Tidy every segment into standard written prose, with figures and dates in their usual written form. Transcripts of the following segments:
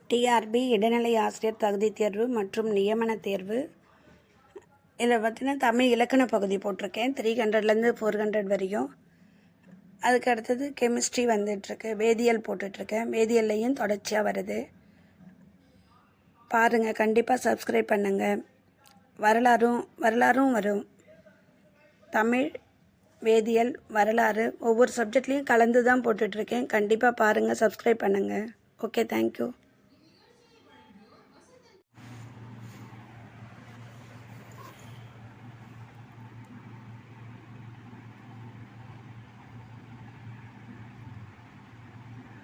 TRP இடைநிலை ஆசிரியர் தகுதி தேர்வு மற்றும் நியமன தேர்வு. இதில் பார்த்தீங்கன்னா தமிழ் இலக்கண பகுதி போட்டிருக்கேன் 300லேருந்து 400 வரையும். அதுக்கு அடுத்தது கெமிஸ்ட்ரி வந்துட்டுருக்கு, வேதியியல் போட்டுட்ருக்கேன். வேதியியல்லையும் தொடர்ச்சியாக வருது. பாருங்கள், கண்டிப்பாக சப்ஸ்கிரைப் பண்ணுங்கள். வரலாறும் வரும். தமிழ், வேதியியல், வரலாறு ஒவ்வொரு சப்ஜெக்ட்லேயும் கலந்து தான் போட்டுட்ருக்கேன். கண்டிப்பாக பாருங்கள், சப்ஸ்கிரைப் பண்ணுங்கள். Okay, thank you.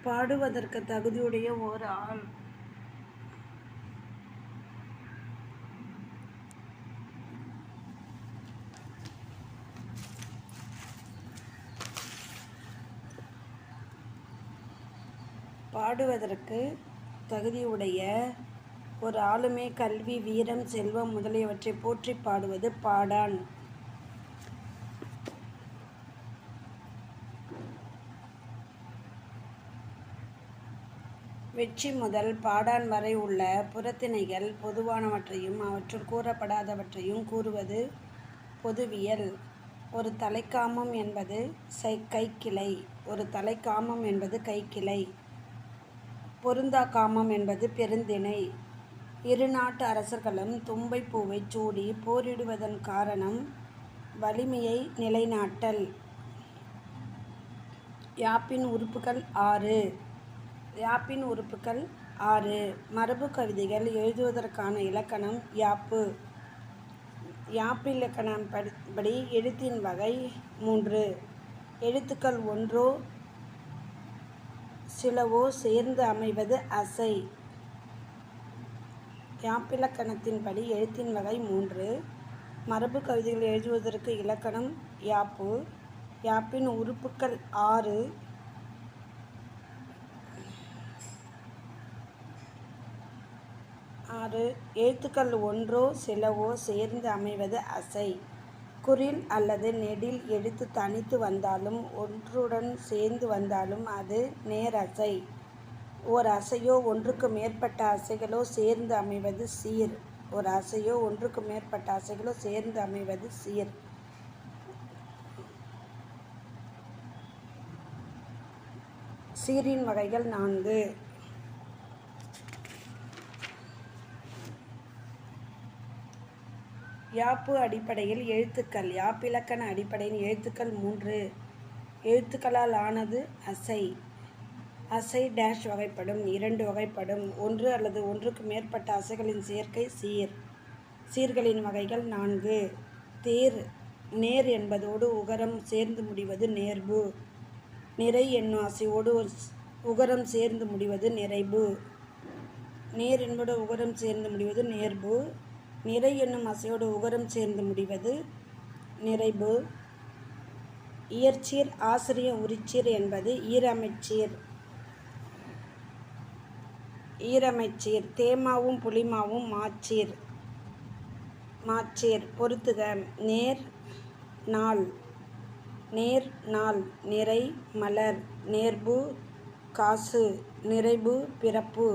பாடுவதற்கு தகுதியுடைய ஒரு ஆள். பாடுவதற்கு தகுதியுடைய ஒரு ஆளுமே கல்வி, வீரம், செல்வம் முதலியவற்றை போற்றி பாடுவது பாடான். வெற்றி முதல் பாடான் வரை உள்ள புறத்திணைகள் பொதுவானவற்றையும் அவற்றுள் கூறப்படாதவற்றையும் கூறுவது பொதுவியல். ஒரு தலைக்காமம் என்பது கைக்கிளை. ஒரு தலைக்காமம் என்பது கைக்கிளை. பொருந்தா காமம் என்பது பெருந்திணை. இரு நாட்டு அரசர்களும் தும்பை பூவை சூடி போரிடுவதன் காரணம் வலிமையை நிலைநாட்டல். யாப்பின் உறுப்புகள் 6. யாப்பின் உறுப்புகள் 6. மரபு கவிதைகள் எழுதுவதற்கான இலக்கணம் யாப்பு. யாப்பிலக்கணம் படி எழுத்தின் வகை 3. எழுத்துக்கள் ஒன்றோ சிலவோ சேர்ந்து அமைவது அசை. யாப்பிலக்கணத்தின்படி எழுத்தின் வகை 3. மரபு கவிதைகள் எழுதுவதற்கு இலக்கணம் யாப்பு. யாப்பின் உறுப்புகள் 6. எழுத்துக்கள் ஒன்றோ சிலவோ சேர்ந்து அமைவது அசை. குறில் அல்லது நெடில் எழுத்து தனித்து வந்தாலும் ஒன்றுடன் சேர்ந்து வந்தாலும் அது நேரசை. ஓர் அசையோ ஒன்றுக்கு மேற்பட்ட அசைகளோ சேர்ந்து அமைவது சீர். ஒரு அசையோ ஒன்றுக்கு மேற்பட்ட அசைகளோ சேர்ந்து அமைவது சீர். சீரின் வகைகள் 4. யாப்பு அடிப்படையில் எழுத்துக்கள். யாப்பிலக்கண அடிப்படையில் எழுத்துக்கள் 3. எழுத்துக்களால் ஆனது அசை. அசை டேஷ் வகைப்படும். 2 வகைப்படும். 1 அல்லது ஒன்றுக்கு மேற்பட்ட அசைகளின் சேர்க்கை சீர். சீர்களின் வகைகள் 4. தேர். நேர் என்பதோடு உகரம் சேர்ந்து முடிவது நேர்பு. நிறை என்னும் அசையோடு உகரம் சேர்ந்து முடிவது நிறைபு. நேர் என்பது உகரம் சேர்ந்து முடிவது நேர்பு. நிறை என்னும் அசையோடு உகரம் சேர்ந்து முடிவது நிறைபு. இயற்சீர், ஆசிரிய உரிச்சீர் என்பது ஈரமைச்சீர். ஈரமைச்சீர். தேமாவும் புளிமாவும் மாச்சீர். மாச்சீர். பொறுத்துக. நேர் நாள். நேர் நாள். நிறை மலர். நேர்பு காசு. நிறைபு பிறப்பு.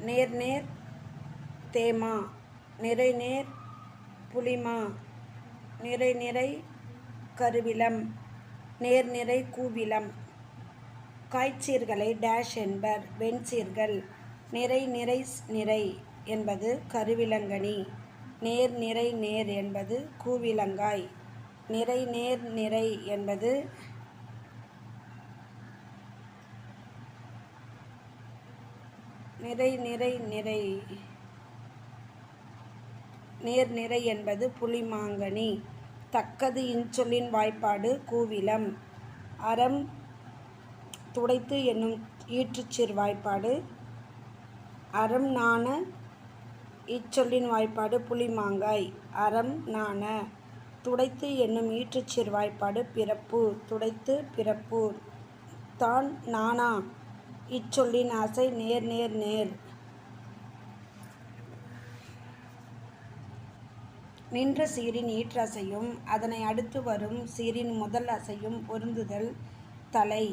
நேர் நேர் தேமா. நிறை நேர் புளிமா. நிறை நிறை கருவிலம். நேர் நிறை கூவிலம். காய்ச்சீர்களை டேஷ் என்பர். வெண்சீர்கள். நிறை நிறை நிறை என்பது கருவிலங்கனி. நேர் நிறை நேர் என்பது கூவிலங்காய். நிறை நேர் நிறை என்பது நிறை நிறை நிறை. நேர் நிறை என்பது புளிமாங்கனி. தக்கது இன்சொல்லின் வாய்ப்பாடு கூவிலம். அறம் துடைத்து என்னும் ஈற்றுச்சீர் வாய்ப்பாடு. அறம் நாண இச்சொல்லின் வாய்ப்பாடு புளிமாங்காய். அறம் நாண. துடைத்து என்னும் ஈற்றுச்சீர் வாய்ப்பாடு பிறப்பு. துடைத்து பிறப்பு. தான் நாணா இச்சொல்லின் அசை நேர் நேர் நேர். நின்ற சீரின் ஈற்றசையும் அதனை அடுத்து வரும் சீரின் முதல் அசையும் பொருந்துதல் தலை.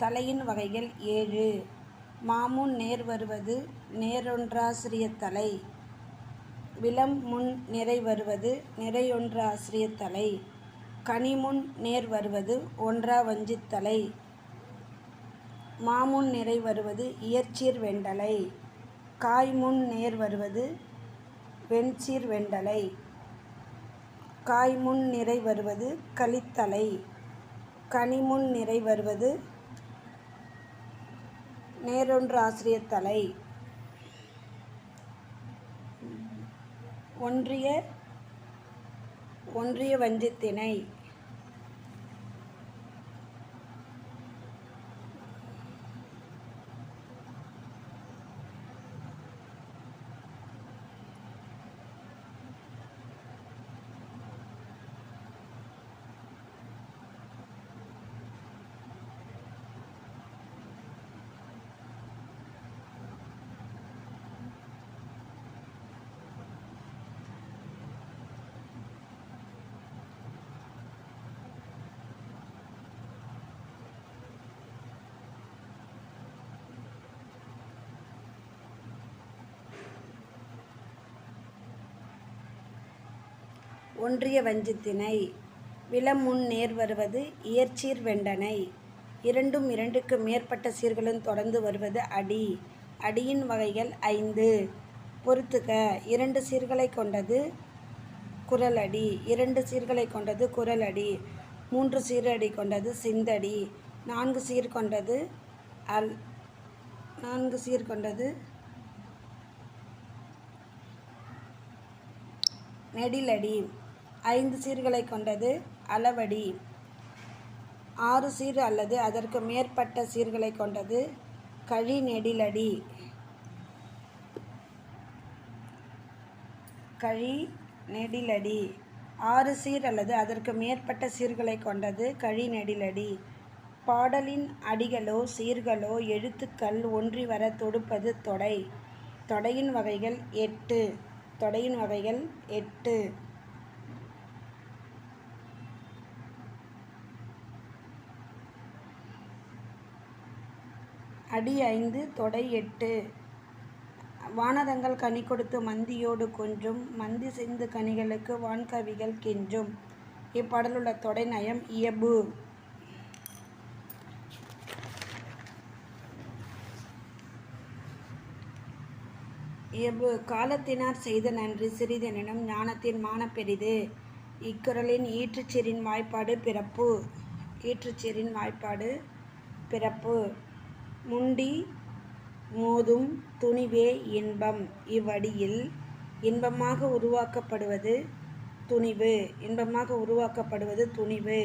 தலையின் வகைகள் 7. மாமுன் நேர் வருவது நேரொன்றாசிரியத்தலை. விலம் முன் நிறை வருவது நிறையொன்றாசிரியத்தலை. கனிமுன் நேர் வருவது ஒன்றா வஞ்சித்தலை. மாமுன் நிறை வருவது இயற்சீர் வெண்டலை. காய்முன் நேர் வருவது வெண்சீர் வெண்டலை. காய்முன் நிறை வருவது கலித்தலை. கனிமுன் நிறை வருவது நேரொன்றாசிரியத்தலை. ஒன்றிய வஞ்சித்திணை. ஒன்றிய வஞ்சித்திணை. விலம் முன் நேர் வருவது இயற்சீர் வெண்டனை. இரண்டும் இரண்டுக்கு மேற்பட்ட சீர்களும் தொடர்ந்து வருவது அடி. அடியின் வகைகள் 5. பொறுத்துக. 2 சீர்களை கொண்டது குறளடி. 2 சீர்களை கொண்டது குறளடி. 3 சீரடி கொண்டது சிந்தடி. 4 சீர் கொண்டது 4 சீர் கொண்டது நெடிலடி. 5 சீர்களை கொண்டது அளவடி. 6 சீர் அல்லது அதற்கு மேற்பட்ட சீர்களை கொண்டது கழி நெடிலடி. கழி நெடிலடி. 6 சீர் அல்லது அதற்கு மேற்பட்ட சீர்களை கொண்டது கழி நெடிலடி. பாடலின் அடிகளோ சீர்களோ எழுத்துக்கள் ஒன்றி வர தொடுப்பது தொடை. தொடையின் வகைகள் 8. தொடையின் வகைகள் 8. அடி 5 தொடை 8. வானரங்கள் கனி கொடுத்து மந்தியோடு கொஞ்சும் மந்தி சிந்து கனிகளுக்கு வான்கவிகள் கெஞ்சும். இப்பாடலுள்ள தொடை நயம் இயம்பு. இயம்பு. காலத்தினார் செய்த நன்றி சிறிதெனினும் ஞானத்தின் மான பெரிது. இக்குறளின் ஈற்றுச்சீரின் வாய்ப்பாடு பிறப்பு. ஈற்றுச்சீரின் வாய்ப்பாடு பிறப்பு. முண்டி மோதும் துணிவே இன்பம். இவ்வடியில் இன்பமாக உருவாக்கப்படுவது துணிவு. இன்பமாக உருவாக்கப்படுவது துணிவு.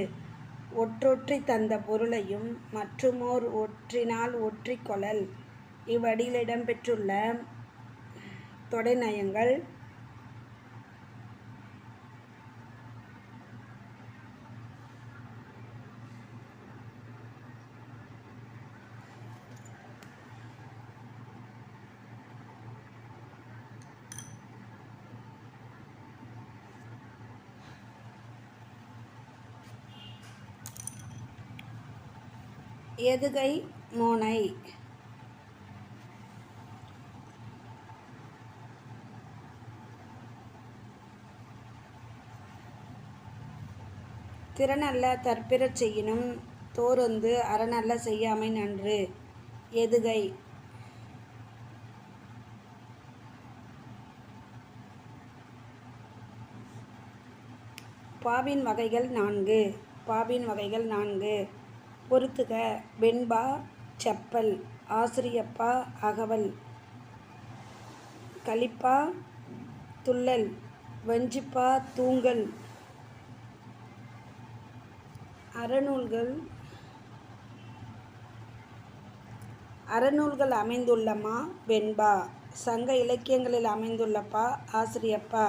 ஒற்றொற்றி தந்த பொருளையும் மற்றுமோர் ஒற்றினால் ஒற்றிக் கொளல். இவ்வடியில் இடம்பெற்றுள்ள தொடை நயங்கள் எதுகை மோனை. திறனல்ல தற்பிறச் செய்யினும் தோரொந்து அறனல்ல செய்யாமை நன்று. எதுகை. பாவின் வகைகள் 4. பாவின் வகைகள் 4. பொறுத்துக. வெண்பா செப்பல். ஆசிரியப்பா அகவல். கலிப்பா துள்ளல். வஞ்சிப்பா தூங்கல். அறநூல்கள் அமைந்துள்ளமா வெண்பா. சங்க இலக்கியங்களில் அமைந்துள்ளப்பா ஆசிரியப்பா.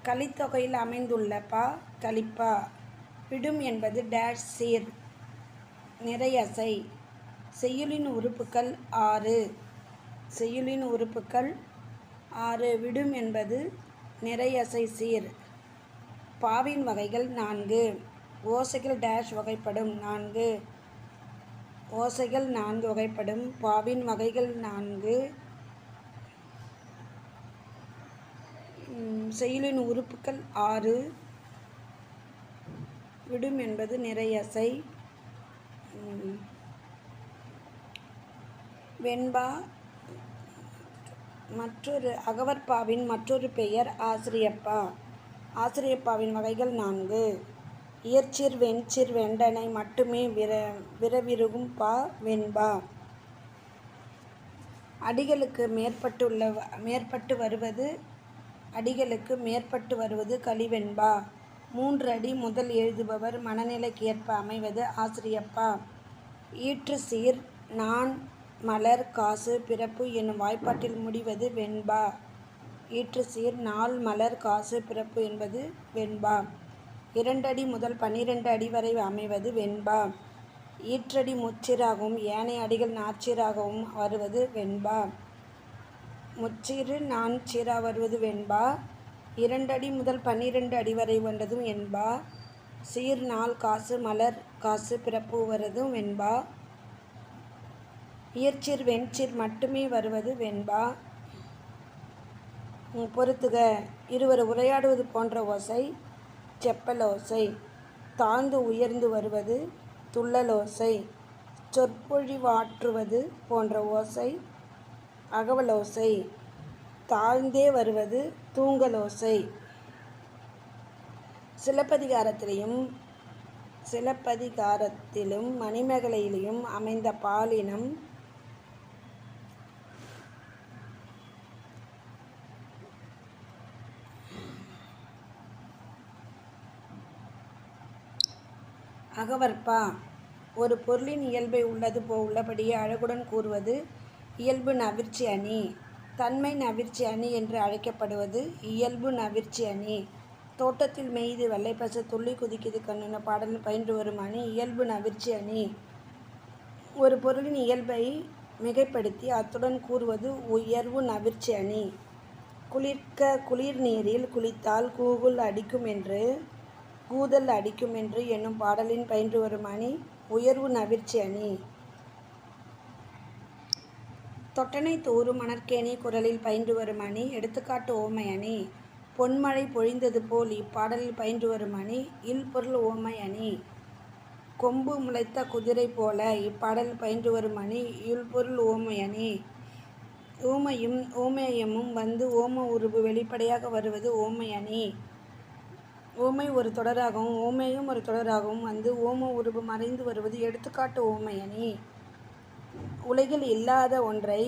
கலித்தொகையில் அமைந்துள்ளப்பா கலிப்பா. விடும் என்பது டேஷ் சீர் நிறையசை. செய்யுளின் உறுப்புக்கள் 6. செய்யுளின் உறுப்புக்கள் 6. விடும் என்பது நிறையசை சீர். பாவின் வகைகள் 4. ஓசைகள் டேஷ் வகைப்படும். 4. ஓசைகள் 4 வகைப்படும். பாவின் வகைகள் 4. செய்யுளின் உறுப்புக்கள் 6. விடும் என்பது நிறையசை. வெண்பா மற்றொரு அகவற்பாவின் மற்றொரு பெயர் ஆசிரியப்பா. ஆசிரியப்பாவின் வகைகள் 4. இயற்சீர் வெண்சீர் வெண்டனை மட்டுமே விரவிருகும் பா வெண்பா. அடிகளுக்கு மேற்பட்டு வருவது கலிவெண்பா. 3 அடி முதல் எழுதுபவர் மனநிலைக்கு ஏற்ப அமைவது ஆசிரியப்பா. ஈற்று சீர் நான் மலர் காசு பிறப்பு என்னும் வாய்ப்பாட்டில் முடிவது வெண்பா. ஈற்று சீர் நாள் மலர் காசு பிறப்பு என்பது வெண்பா. 2 அடி முதல் 12 அடி வரை அமைவது வெண்பா. ஈற்றடி முச்சீராகவும் ஏனைய அடிகள் நாற்சீராகவும் வருவது வெண்பா. முச்சீரு நான்சீரா வருவது வெண்பா. 2 அடி முதல் 12 அடி வரை வந்ததும் வெண்பா. சீர் நாள் காசு மலர் காசு பிறப்பு வருவதும் வெண்பா. இயற்சீர் வெண்சீர் மட்டுமே வருவது வெண்பா. பொறுத்துக. இருவர் உரையாடுவது போன்ற ஓசை செப்பலோசை. தாழ்ந்து உயர்ந்து வருவது துள்ளலோசை. சொற்பொழிவாற்றுவது போன்ற ஓசை அகவலோசை. தாழ்ந்தே வருவது தூங்கலோசை. சிலப்பதிகாரத்திலும் மணிமேகலையிலும் அமைந்த பாலினம் அகவற்பா. ஒரு பொருளின் இயல்பை உள்ளபடியே அழகுடன் கூறுவது இயல்பு நவிர்ச்சி அணி. தன்மை நவிர்ச்சி அணி என்று அழைக்கப்படுவது இயல்பு நவிர்ச்சி அணி. தோட்டத்தில் மேய்து வெள்ளைப்பசு துள்ளி குதிக்குது கண்ணென பாடலில் பயின்று வரும் அணி இயல்பு நவிர்ச்சி அணி. ஒரு பொருளின் இயல்பை மிகைப்படுத்தி அத்துடன் கூறுவது உயர்வு நவிர்ச்சி அணி. குளிர் நீரில் குளித்தால் கூதல் அடிக்கும் என்று என்னும் பாடலின் பயின்று வரும் அணி உயர்வு நவிர்ச்சி அணி. தொட்டனை தூறும் மணற்கேணி குரலில் பயின்று வரும் அணி எடுத்துக்காட்டு ஓமை அணி. பொன்மழை பொழிந்தது போல் இப்பாடலில் பயின்று வரும் அணி இல்பொருள் ஓமை அணி. கொம்பு முளைத்த குதிரை போல இப்பாடலில் பயின்று வரும் அணி இல்பொருள் ஓமை அணி. ஊமையும் ஓமேயமும் வந்து ஓம உருபு வெளிப்படையாக வருவது ஓமை அணி. ஓமை ஒரு தொடராகவும் ஓமேயம் ஒரு தொடராகவும் வந்து ஓம உருபு மறைந்து வருவது எடுத்துக்காட்டு ஓமை அணி. உலகில் இல்லாத ஒன்றை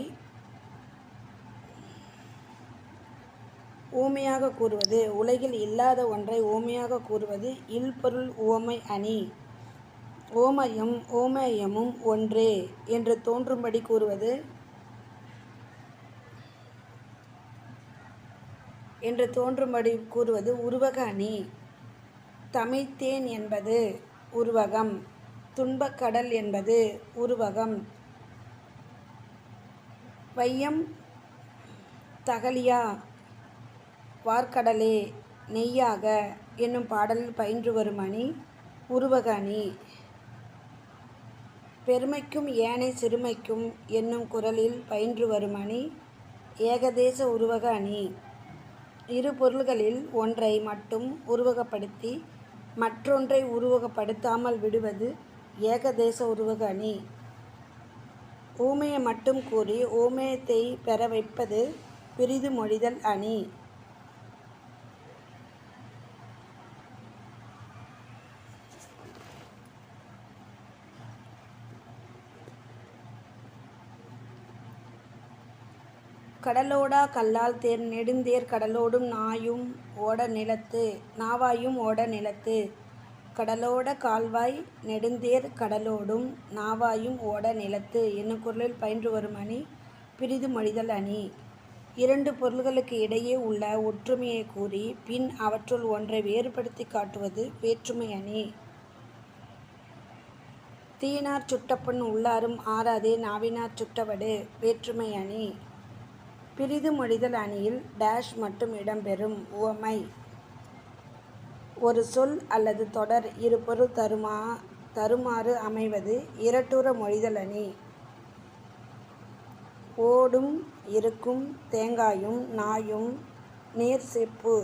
ஓமையாக கூறுவது உலகில் இல்லாத ஒன்றை ஓமையாக கூறுவது இல்பொருள் ஓமை அணி. ஓமையும் ஓமேயமும் ஒன்றே என்று தோன்றும்படி கூறுவது உருவக அணி. தமிழ்த்தேன் என்பது உருவகம். துன்பக்கடல் என்பது உருவகம். வையம் தகலியா வார்க்கடலே நெய்யாக என்னும் பாடலில் பயின்று வரும் அணி உருவக அணி. பெருமைக்கும் ஏனை சிறுமைக்கும் என்னும் குரலில் பயின்று வரும் அணி ஏகதேச உருவக அணி. இரு பொருள்களில் ஒன்றை மட்டும் உருவகப்படுத்தி மற்றொன்றை உருவகப்படுத்தாமல் விடுவது ஏகதேச உருவக அணி. ஊமையை மட்டும் கூறி ஊமையத்தை பெற வைப்பது பிரிது மொழிதல் அணி. கடலோடா கல்லால் தேர் நெடுந்தேர் கடலோடும் நாவாயும் ஓட நிலத்து. கடலோட கால்வாய் நெடுந்தேர் கடலோடும் நாவாயும் ஓட நிலத்து என்னும் குரலில் பயின்று வரும் அணி பிரிது மொழிதல் அணி. இரண்டு பொருள்களுக்கு இடையே உள்ள ஒற்றுமையை கூறி பின் அவற்றுள் ஒன்றை வேறுபடுத்தி காட்டுவது வேற்றுமை அணி. தீயினாற் சுட்டப்புண் உள்ளாரும் ஆறாதே நாவினாற் சுட்டவடு வேற்றுமை அணி. பிரிது மொழிதல் அணியில் டேஷ் மட்டும் இடம்பெறும். உவமை: ஒரு சொல் அல்லது தொடர் இரு பொருள் தருமாறு அமைவது இரட்டுற மொழிதல் அணி. ஓடும் இருக்கும் தேங்காயும் நாயும் நேர் செப்பு.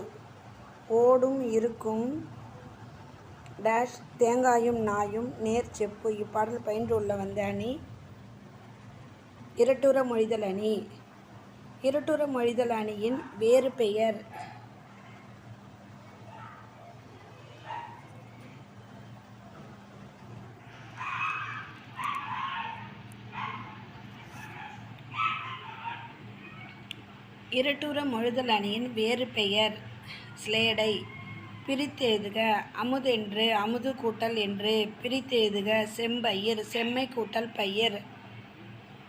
ஓடும் இருக்கும் டேஷ் தேங்காயும் நாயும் நேர் செப்பு. இப்பாடல் பயின்றுள்ள வந்த அணி இரட்டுற மொழிதல் அணி. இரட்டுற மொழிதல் அணியின் வேறு பெயர். இரட்டுற மொழிதல் அணியின் வேறு பெயர் ஸ்லேடை. பிரித்தெழுதுக: அமுதென்று அமுது கூட்டல் என்று. பிரித்தெழுதுக: செம்பயிர் செம்மை கூட்டல் பயிர்.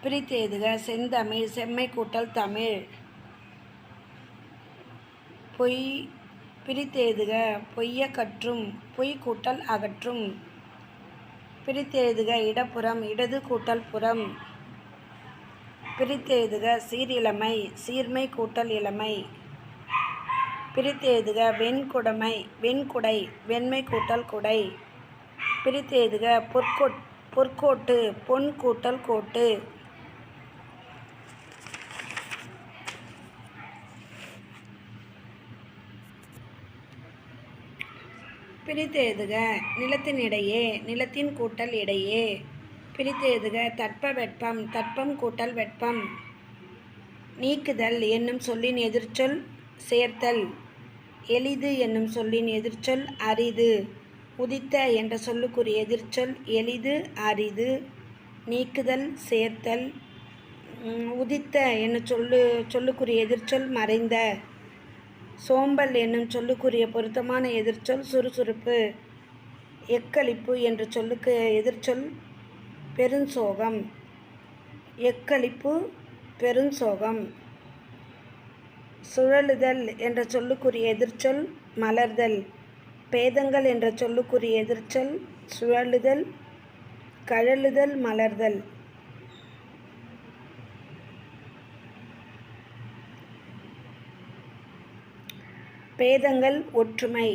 பிரித்தெழுதுக: செந்தமிழ் செம்மை கூட்டல் தமிழ். பிரித்தெழுதுக: பொய்ய கற்றும் பொய் கூட்டல் அகற்றும். பிரித்தெழுதுக: இடப்புறம் இடது கூட்டல் புறம். பிரித்தெழுதுக: சீரிழமை சீர்மை கூட்டல் இளமை. பிரித்தெழுதுக: வெண்குடை வெண்மை கூட்டல் குடை. பிரித்தெழுதுக: பொற்கோட்டு பொன் கூட்டல் கோட்டு. பிரித்தெழுதுக: நிலத்தினிடையே நிலத்தின் கூட்டல் இடையே. பிரித்தெழுதுக: தட்பவெப்பம் தட்பம் கூட்டல் வெப்பம். நீக்குதல் என்னும் சொல்லின் எதிர்ச்சொல் சேர்த்தல். எளிது என்னும் சொல்லின் எதிர்ச்சொல் அரிது. உதித்த என்ற சொல்லுக்குரிய எதிர்ச்சொல் எளிது அரிது. நீக்குதல் சேர்த்தல். உதித்த என்னும் சொல்லுக்குரிய எதிர்ச்சொல் மறைந்த. சோம்பல் என்னும் சொல்லுக்குரிய பொருத்தமான எதிர்ச்சொல் சுறுசுறுப்பு. எக்களிப்பு என்ற சொல்லுக்கு எதிர்ச்சொல் பெருஞ்சோகம். எக்களிப்பு பெருஞ்சோகம். சுழலுதல் என்ற சொல்லுக்குரிய எதிர்ச்சொல் மலர்தல். பேதங்கள் என்ற சொல்லுக்குரிய எதிர்ச்சொல் சுழலுதல் கழலுதல் மலர்தல். பேதங்கள் ஒற்றுமை.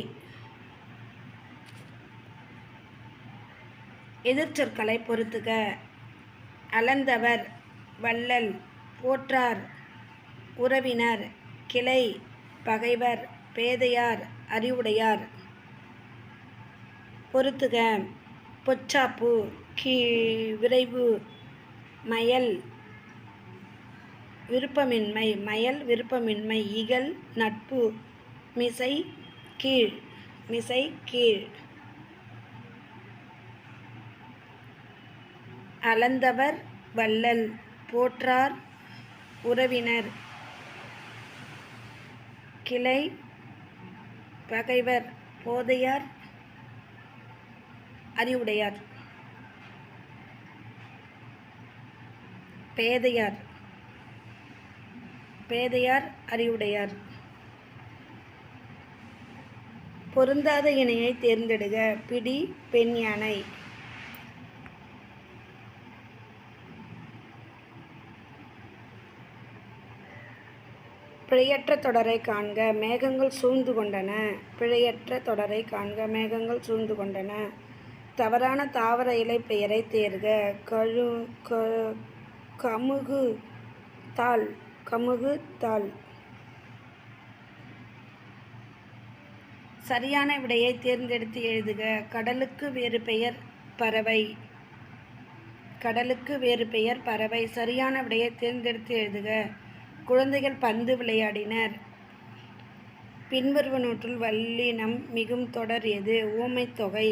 எதிர்ச்சொற்களை பொறுத்துக. அளந்தவர் வள்ளல். போற்றார் உறவினர். கிளை பகைவர். பேதையார் அறிவுடையார். பொறுத்துக. பொச்சாப்பு விரைவு. மயல் விருப்பமின்மை மயல் விருப்பமின்மை. இகல் நட்பு. மிசை கீழ். அளந்தவர் வள்ளல். போற்றார் உறவினர். கிளை பகைவர். போதையார் அறிவுடையார். பேதையார் அறிவுடையார். பொருந்தாத இணையை தேர்ந்தெடுக. பிடி பெண் யானை. பிழையற்ற தொடரை காண்க. மேகங்கள் சூழ்ந்து கொண்டன. பிழையற்ற தொடரை காண்க. மேகங்கள் சூழ்ந்து கொண்டன. தவறான தாவர இலை பெயரை தேர்க. கமுகு தாள். சரியான விடையை தேர்ந்தெடுத்து எழுதுக. கடலுக்கு வேறு பெயர் பறவை. கடலுக்கு வேறு பெயர் பறவை. சரியான விடையை தேர்ந்தெடுத்து எழுதுக. குழந்தைகள் பந்து விளையாடினர். பின்வருவனவற்றுள் வல்லினம் மிகும் தொடர் எது? உவமைத் தொகை.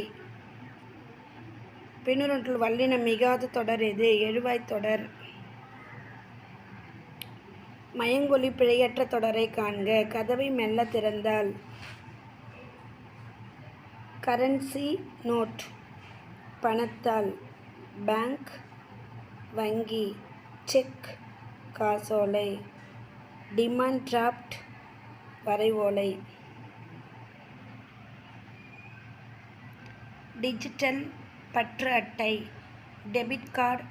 பின்வருவனவற்றுள் வல்லினம் மிகாத தொடர் எது? எழுவாய்த் தொடர். மயங்கொலி பிழையற்ற தொடரை காண்க. கதவை மெல்ல திறந்தாள். கரன்சி நோட் பணத்தாள். பேங்க் வங்கி. செக் காசோலை. டிமாண்ட் டிராஃப்ட் வரைவோலை. டிஜிட்டல் பற்று அட்டை. டெபிட் கார்டு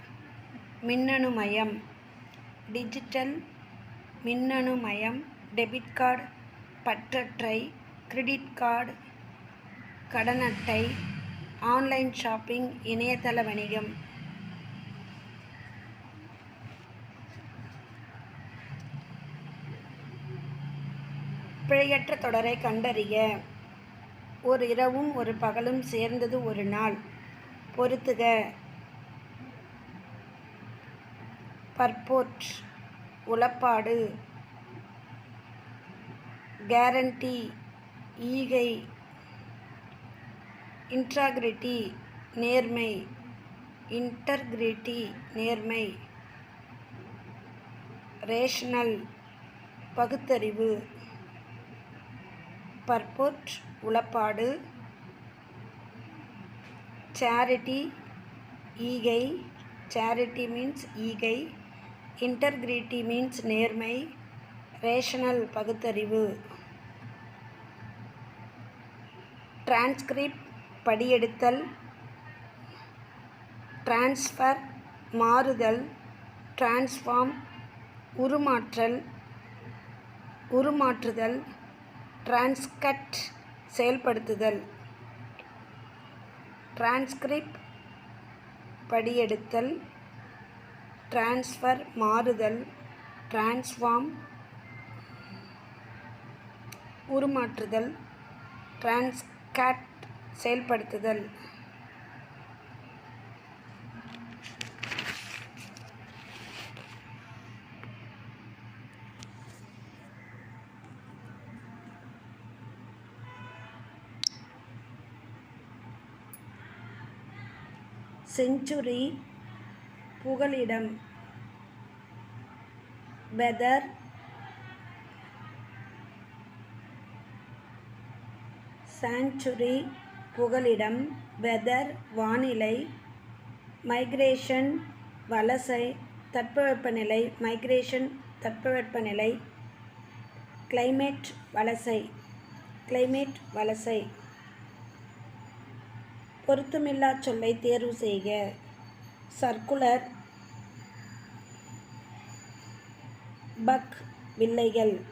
மின்னணுமயம். டிஜிட்டல் மின்னணு மயம், டெபிட் கார்டு, பற்றட்டை, கிரெடிட் கார்டு, கடன் அட்டை, ஆன்லைன் ஷாப்பிங், இணையதள வணிகம். பிழையற்ற தொடரை கண்டறிக. ஒரு இரவும் ஒரு பகலும் சேர்ந்தது ஒரு நாள். பொறுத்துக. பர்போர்ட் உளப்பாடு, கேரண்டி ஈகை, இன்டெகிரிட்டி நேர்மை, இன்டெகிரிட்டி நேர்மை, ரேஷனல் பகுத்தறிவு. பர்போர்ட் உளப்பாடு, சேரிட்டி ஈகை, சேரிட்டி மீன்ஸ் ஈகை, இன்டெகிரிட்டி மீன்ஸ் நேர்மை, ரேஷனல் பகுத்தறிவு. டிரான்ஸ்கிரிப்ட் படியெடுத்தல், டிரான்ஸ்ஃபர் மாறுதல், டிரான்ஸ்ஃபார்ம் உருமாற்றுதல், டிரான்ஸ்கட் செயல்படுத்துதல். டிரான்ஸ்கிரிப்ட் படியெடுத்தல், டிரான்ஸ்ஃபர் மாறுதல், டிரான்ஸ்ஃபார்ம் உருமாற்றுதல், டிரான்ஸ்கட் செயல்படுத்துதல். செஞ்சுரி புகலிடம், வெதர் சாங்சுரி புகலிடம், வெதர் வானிலை, மைக்ரேஷன் வலசை, தட்பவெப்பநிலை, மைக்ரேஷன் தட்பவெப்பநிலை, கிளைமேட் வலசை. பொருத்தமில்லா சொல்லை தேர்வு செய்க. சர்க்குலர், பக் வில்லைகள்,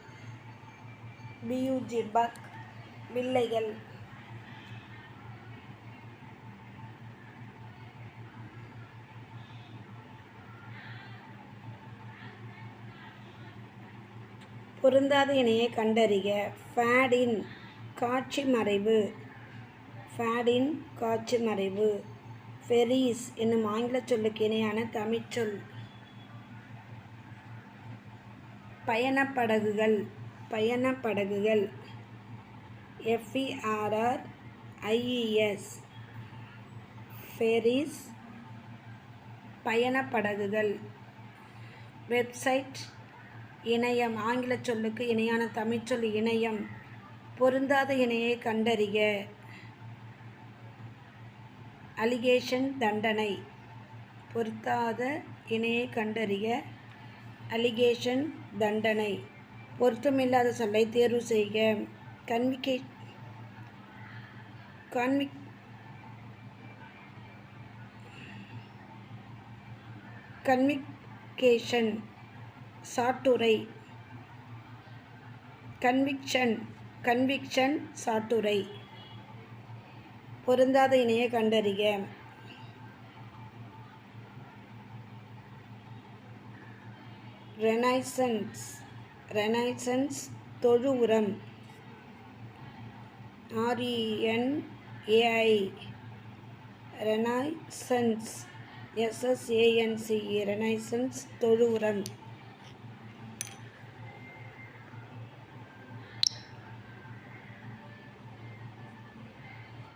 பியூஜி பக் வில்லைகள். பொருந்தாத இணையை கண்டறிக. ஃபேடின் காட்சி மறைவு, ஃபேடின் காட்சி மறைவு. ஃபெரீஸ் என்னும் ஆங்கில சொல்லுக்கு இணையான தமிழ்ச்சொல். பயணப்படகுகள், FERRIES, ஃபெரீஸ், பயணப்படகுகள். வெப்சைட் இணையம், ஆங்கில சொல்லுக்கு இணையான தமிழ்ச்சொல் இணையம். பொருந்தாத இணையை கண்டறிக. அலிகேஷன் தண்டனை, பொருந்தாத இணையை கண்டறிக. அலிகேஷன் தண்டனை. பொருத்தமில்லாத சொல்லை தேர்வு செய்க. கன்விக்ஷன் சாட்டுரை, கன்விக்ஷன் சாட்டுரை. பொருந்தாத இணையை கண்டறிக. ரெனைசன்ஸ் தொழு உரம், RENAI, ரெனைசன்ஸ், SSANCE, ரெனைசன்ஸ் தொழு உரம்.